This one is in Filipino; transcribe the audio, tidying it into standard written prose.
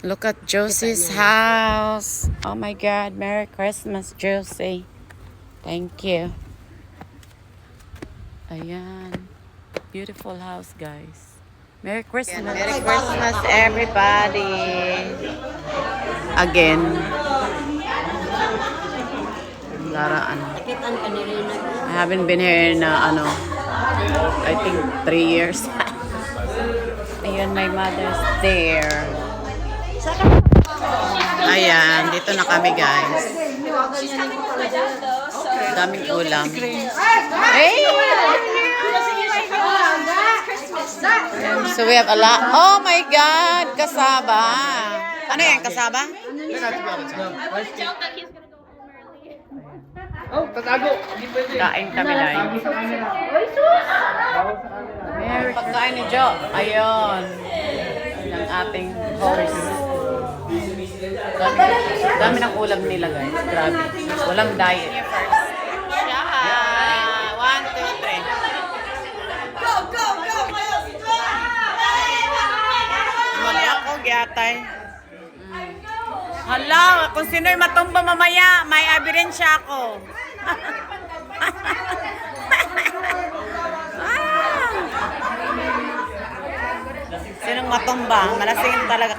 Look at Josie's house. Oh my God. Merry Christmas, Josie. Thank you. Ayan. Beautiful house, guys. Merry Christmas. Merry Christmas, everybody. Again. Lara, I haven't been here in, I think 3 years. Ayun, my mother's there. Ayan, dito na kami, guys. Daming ulam. Hey! So we have a lot. Oh my God! Kasaba. Ano yan? Kasaba? Oh, tatago. Kain kami, guys. Merry pagkain ni Jo. Ayun. Ang ating host. Dami ng ulam nila, guys. Grabe. Walang diet. Yeah. 1, 2, 3. Mali ako, gyatay. Hala, kung sino'y matumba mamaya, may abirensya ako. Sinong matumba? Malasing talaga.